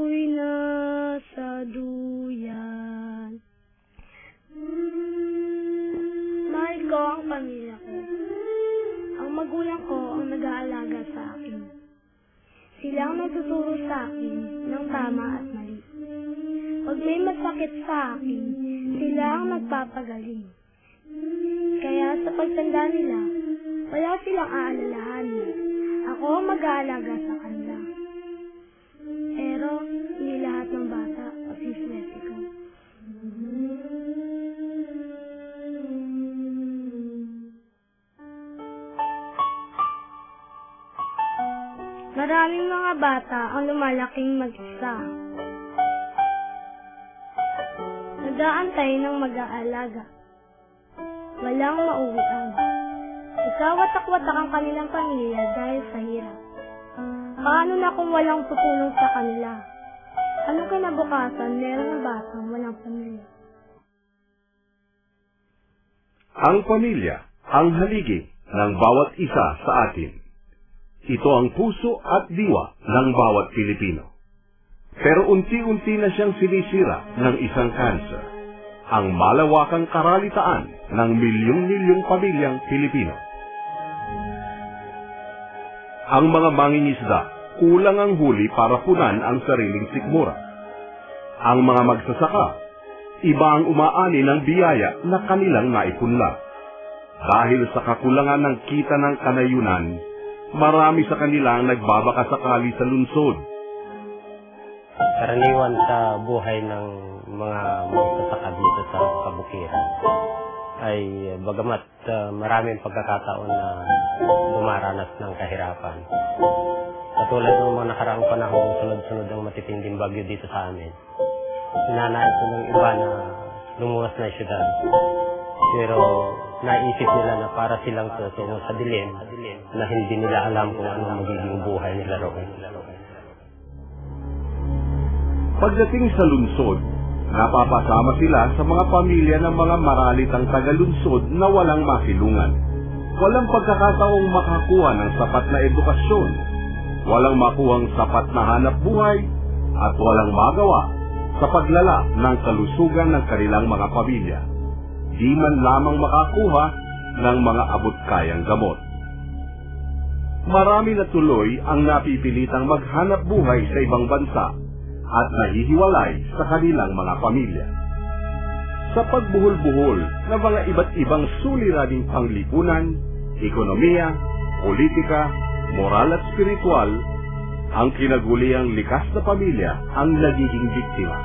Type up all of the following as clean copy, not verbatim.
ako'y nasa duyan. Mahal ko ang pamilya ko. Ang magulang ko ang nag-aalaga sa akin. Sila ang nagtuturo sa akin ng tama at mali. Pag may masakit sa akin, sila ang nagpapagaling. Kaya sa pagtanda nila, wala silang aalalahanin. Ako ang mag-aalaga sa kanila. Pero hindi lahat ng bata pasiswerte ko. Maraming mga bata ang lumalaking mag-isa. Nag-aantay ng mag-aalaga. Walang mauwian. Nagkawatak-watak ang kanilang pamilya dahil sa hirap. Paano na kung walang tutulong sa kanila? Anong kinabukasan meron ng batang walang pamilya? Ang pamilya, ang haligi ng bawat isa sa atin. Ito ang puso at diwa ng bawat Pilipino. Pero unti-unti na siyang sinisira ng isang kanser, ang malawakang karalitaan ng milyong-milyong pamilyang Pilipino. Ang mga mangingisda, kulang ang huli para punan ang sariling sikmura. Ang mga magsasaka, iba ang umaani ng biyaya na kanilang naipunla. Dahil sa kakulangan ng kita ng kanayunan, marami sa kanila ang nagbabakasakali sa lungsod. Karaniwan sa buhay ng mga magsasaka dito sa kabukiran ay bagamat maraming pagkakataon na dumaranas ng kahirapan. Katulad ng mga nakaraang panahon, sunod-sunod ang matitinding bagyo dito sa amin. Sinanais ng iba na lumuwas na syudad. Pero naisip nila na para silang sa dilim na hindi nila alam kung ano magiging buhay nila roon. Pagdating sa lungsod, napapasama sila sa mga pamilya ng mga maralitang taga-lungsod na walang masilungan. Walang pagkakataong makakuha ng sapat na edukasyon, walang makuhang sapat na hanap buhay, at walang magawa sa paglala ng kalusugan ng kanilang mga pamilya. Di man lamang makakuha ng mga abot-kayang gamot. Marami na tuloy ang napipilitang maghanap buhay sa ibang bansa at nahihiwalay sa kanilang mga pamilya. Sa pagbuhol-buhol ng mga iba't ibang suliraning panglipunan, ekonomiya, politika, moral at spiritual, ang kinaguliang likas na pamilya ang nagiging biktima.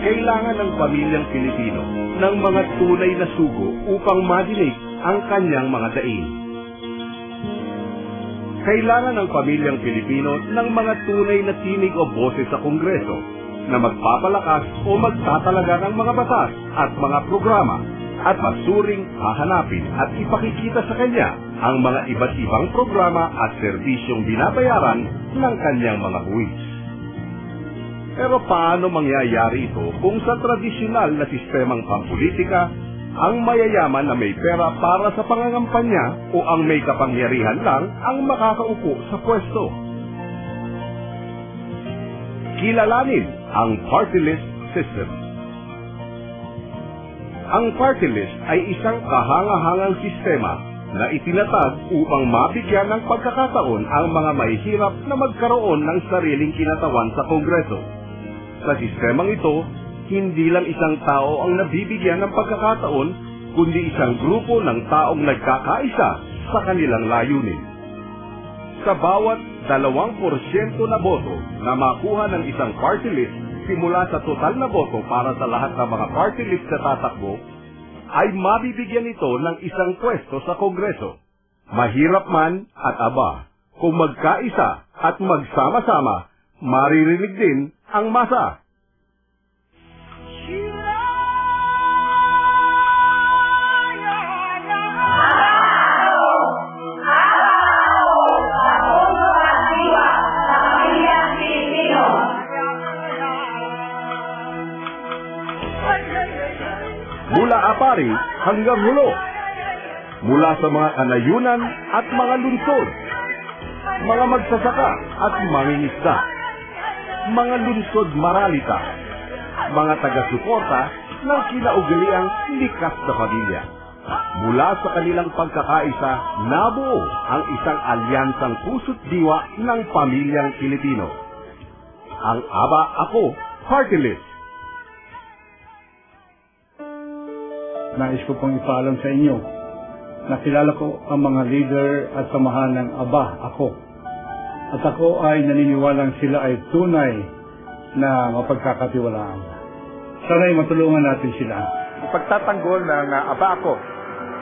Kailangan ng pamilyang Pilipino ng mga tunay na sugo upang madinig ang kanyang mga daing. Kailangan ng pamilyang Pilipino ng mga tunay na tinig o boses sa Kongreso na magpapalakas o magtatalaga ng mga batas at mga programa at masuring hahanapin at ipakikita sa kanya ang mga iba't ibang programa at serbisyong binabayaran ng kanyang mga buwis. Pero paano mangyayari ito kung sa tradisyonal na sistemang pampolitika, ang mayayaman na may pera para sa pangangampanya o ang may kapangyarihan lang ang makakaupo sa pwesto? Kilalanin ang party list system. Ang party list ay isang kahanga-hangang sistema na itinatag upang mabigyan ng pagkakataon ang mga mahihirap na magkaroon ng sariling kinatawan sa Kongreso. Sa sistemang ito, hindi lang isang tao ang nabibigyan ng pagkakataon, kundi isang grupo ng taong nagkakaisa sa kanilang layunin. Sa bawat 2% na boto na makuha ng isang party list simula sa total na boto para sa lahat ng mga party list na tatakbo, ay mabibigyan ito ng isang pwesto sa Kongreso. Mahirap man at aba, kung magkaisa at magsama-sama, maririnig din ang masa. Mula Apari hanggang Hulo, mula sa mga kanayunan at mga lungsod, mga magsasaka at mangingisda, mga lungsod maralita, mga taga-suporta ng kinaugaliang likas na pamilya. Mula sa kanilang pagkakaisa, nabuo ang isang alyansang puso't diwa ng pamilyang Pilipino. Ang Aba Ako Party List. Nais ko pong ipaalam sa inyo na kilala ko ang mga leader at samahan ng Aba Ako. At ako ay naniniwalang sila ay tunay na mapagkakatiwalaan. Sana'y matulungan natin sila. Ipagtatanggol ng Aba Ako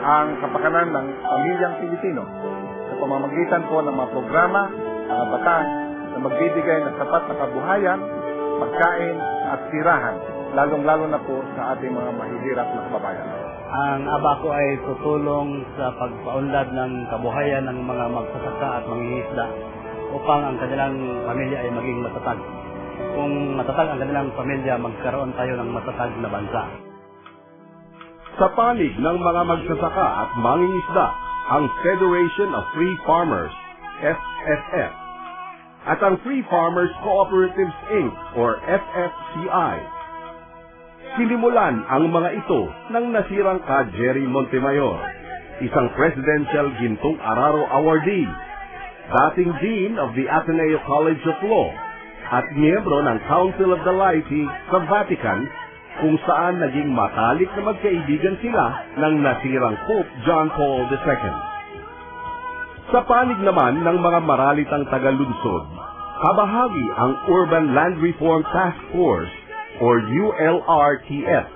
ang kapakanan ng pamilyang Pilipino sa pamamagitan po ng mga programa, mga batas na magbibigay ng sapat na kabuhayan, pagkain at tirahan, lalong-lalo na po sa ating mga mahihirap na kababayan. Ang Aba Ako ay tutulong sa pagpaunlad ng kabuhayan ng mga magsasaka at mangingisda upang ang kanilang pamilya ay maging matatag. Kung matatag ang kanilang pamilya, magkaroon tayo ng matatag na bansa. Sa panig ng mga magsasaka at mangingisda, ang Federation of Free Farmers, FFF, at ang Free Farmers Cooperatives Inc. or FFCI. Sinimulan ang mga ito ng nasirang ka Jerry Montemayor, isang Presidential Gintong Araro Awardee, dating Dean of the Ateneo College of Law, at miyembro ng Council of the Laity sa Vatican, kung saan naging matalik na magkaibigan sila ng nasirang Pope John Paul II. Sa panig naman ng mga maralitang taga-lunsod, kabahagi ang Urban Land Reform Task Force or ULRTF